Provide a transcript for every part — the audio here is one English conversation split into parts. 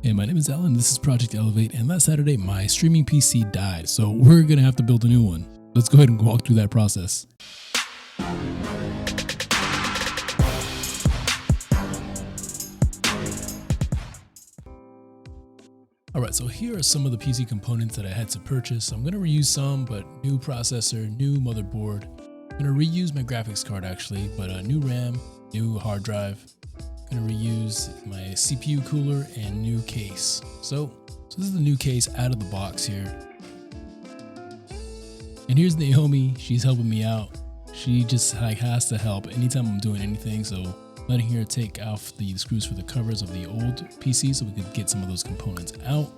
Hey, my name is Alan, this is Project Elevate, and last Saturday my streaming PC died, so we're gonna have to build a new one. Let's go ahead and walk through that process. Alright, so here are some of the PC components that I had to purchase. I'm gonna reuse some, but new processor, new motherboard. I'm gonna reuse my graphics card actually, but a new RAM, new hard drive. I'm gonna reuse my CPU cooler and new case. So this is the new case out of the box here. And here's Naomi, she's helping me out. She just has to help anytime I'm doing anything, so letting her take off the screws for the covers of the old PC so we could get some of those components out.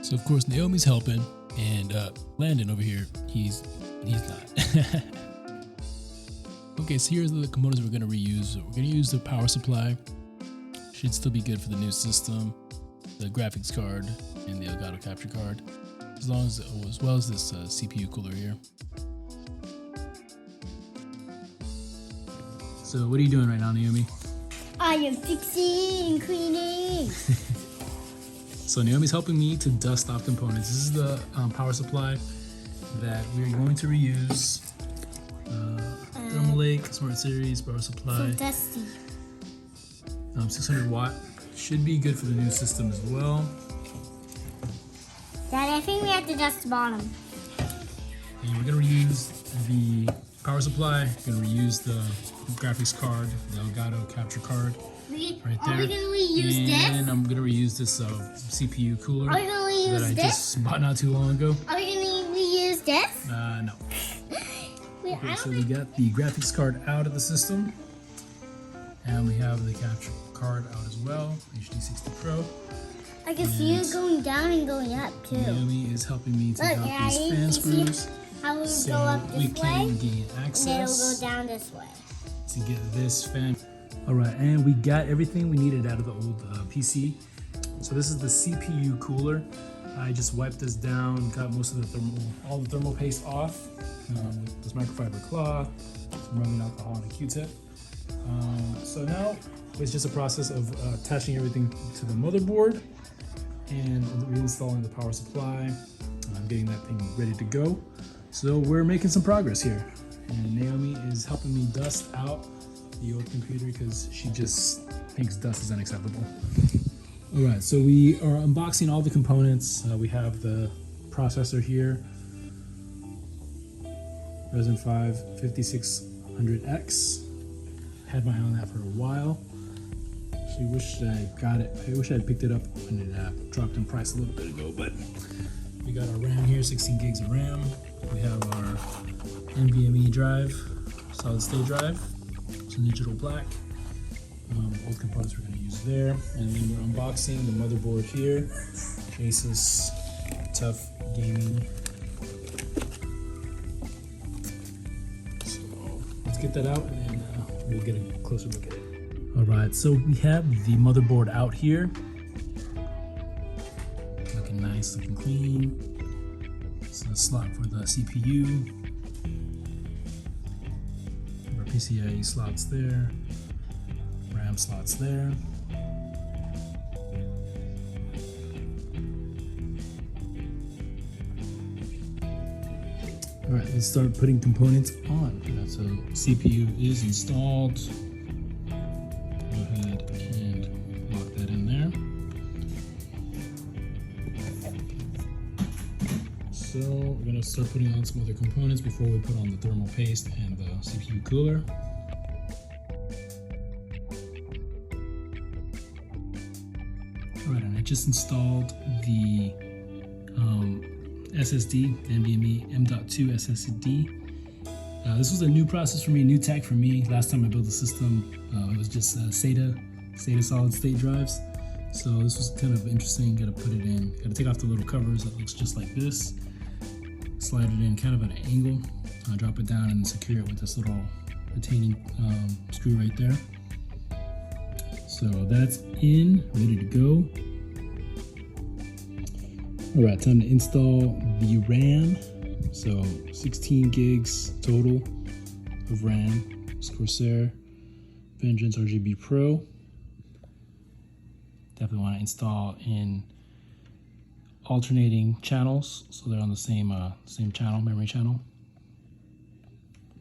So of course Naomi's helping, and Landon over here, he's not. Okay, so here's the components we're gonna reuse. We're gonna use the power supply. Should still be good for the new system. The graphics card and the Elgato capture card, as well as this CPU cooler here. So what are you doing right now, Naomi? I am fixing and cleaning. So Naomi's helping me to dust off components. This is the power supply that we're going to reuse. Thermal Lake Smart Series power supply. So dusty. 600 watt. Should be good for the new system as well. Dad, I think we have to dust the bottom. And we're gonna reuse the power supply. We're gonna reuse the graphics card, the Elgato capture card. Right there. Are we gonna reuse this? And I'm gonna reuse this CPU cooler Are we gonna reuse that I this? just bought not too long ago. Are we gonna reuse this? No. Wait, Okay, so we got the graphics card out of the system, and we have the capture card out as well, HD60 Pro. I can see it going down and going up too. Naomi is helping me to Look, out Daddy, these fan you see screws, how we so go up we this can way, gain and then it'll access go down this way. to get this fan. All right, and we got everything we needed out of the old PC. So this is the CPU cooler. I just wiped this down, got most of the all the thermal paste off with this microfiber cloth, some rubbing alcohol and a Q-tip. So now it's just a process of attaching everything to the motherboard and reinstalling the power supply, getting that thing ready to go. So we're making some progress here. And Naomi is helping me dust out the old computer because she just thinks dust is unacceptable. All right, so we are unboxing all the components. We have the processor here, Ryzen 5 5600X. Had my eye on that for a while. Actually wish I got it. I wish I had picked it up when it dropped in price a little bit ago, but we got our RAM here, 16 gigs of RAM. We have our NVMe drive, solid state drive, some digital black. Old components we're going to use there. And then we're unboxing the motherboard here, Asus Tough Gaming. So let's get that out and then we'll get a closer look at it. Alright, so we have the motherboard out here. Looking nice, looking clean. This is a slot for the CPU. Our PCIe slots there. RAM slots there. All right, let's start putting components on. So CPU is installed. Go ahead and lock that in there. So we're gonna start putting on some other components before we put on the thermal paste and the CPU cooler. Alright, and I just installed the SSD, NVMe M.2 SSD. This was a new process for me, new tech for me. Last time I built the system, it was just SATA solid state drives. So this was kind of interesting. Got to put it in. Got to take off the little covers. That looks just like this. Slide it in kind of at an angle. Drop it down and secure it with this little retaining screw right there. So that's in, ready to go. All right, time to install the RAM. So 16 gigs total of RAM. It's Corsair Vengence RGB Pro. definitely want to install in alternating channels, so they're on the same channel, memory channel.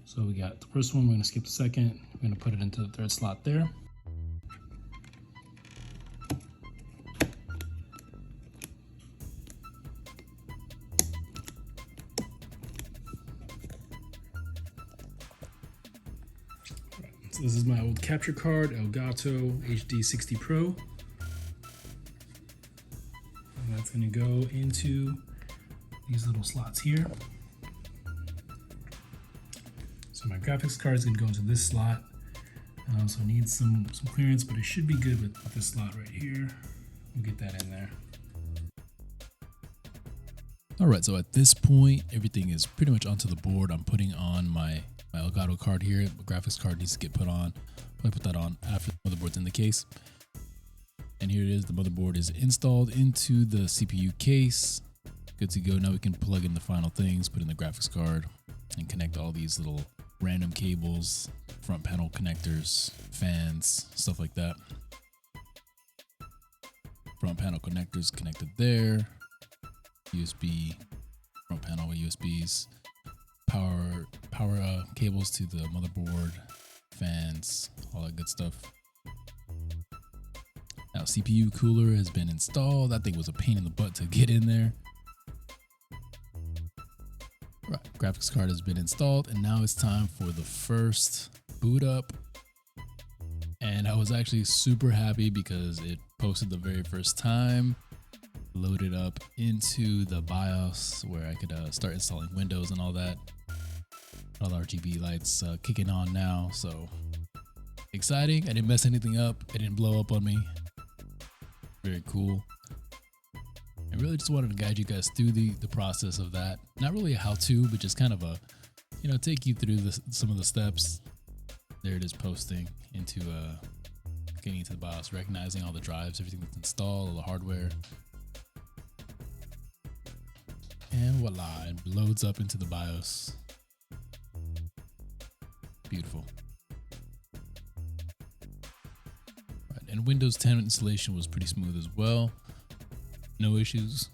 So we got the first one, we're gonna skip the second, we're gonna put it into the third slot there. So this is my old capture card, Elgato HD60 Pro. And that's gonna go into these little slots here. So my graphics card is gonna go into this slot. So it needs some clearance, but it should be good with this slot right here. We'll get that in there. All right, so at this point, everything is pretty much onto the board. I'm putting on my Elgato card here. The graphics card needs to get put on. I'll put that on after the motherboard's in the case. And here it is. The motherboard is installed into the CPU case. Good to go. Now we can plug in the final things, put in the graphics card, and connect all these little random cables, front panel connectors, fans, stuff like that. Front panel connectors connected there. USB, front panel with USBs. Power cables to the motherboard, fans, all that good stuff. Now CPU cooler has been installed. That thing was a pain in the butt to get in there. Right, graphics card has been installed, and now it's time for the first boot up. And I was actually super happy because it posted the very first time, loaded up into the BIOS where I could start installing Windows and all that. All the RGB lights kicking on now, so exciting. I didn't mess anything up. It didn't blow up on me. Very cool. I really just wanted to guide you guys through the process of that. Not really a how-to, but just kind of a, take you through some of the steps. There it is, posting into getting into the BIOS, recognizing all the drives, everything that's installed, all the hardware. And voila, it loads up into the BIOS. Beautiful. Right, and Windows 10 installation was pretty smooth as well. No issues.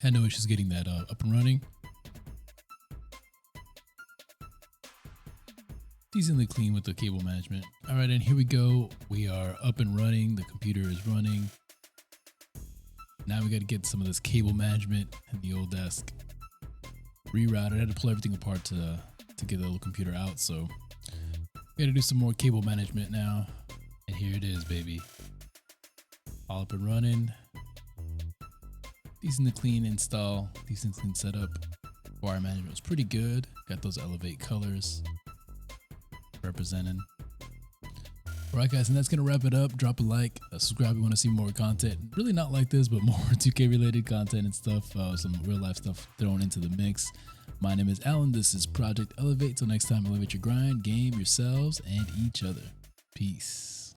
Had no issues getting that up and running. Decently clean with the cable management. All right, and here we go. We are up and running. The computer is running. Now we got to get some of this cable management in the old desk rerouted. I had to pull everything apart to get the little computer out. So we got to do some more cable management now. And here it is, baby. All up and running. Decent clean install, decent clean setup. Wire management was pretty good. Got those Elevate colors representing. All right, guys, and that's gonna wrap it up. Drop a like, subscribe if you want to see more content. Really not like this, but more 2K related content and stuff. Some real life stuff thrown into the mix. My name is Alan. This is Project Elevate. Till next time, elevate your grind, game, yourselves, and each other. Peace.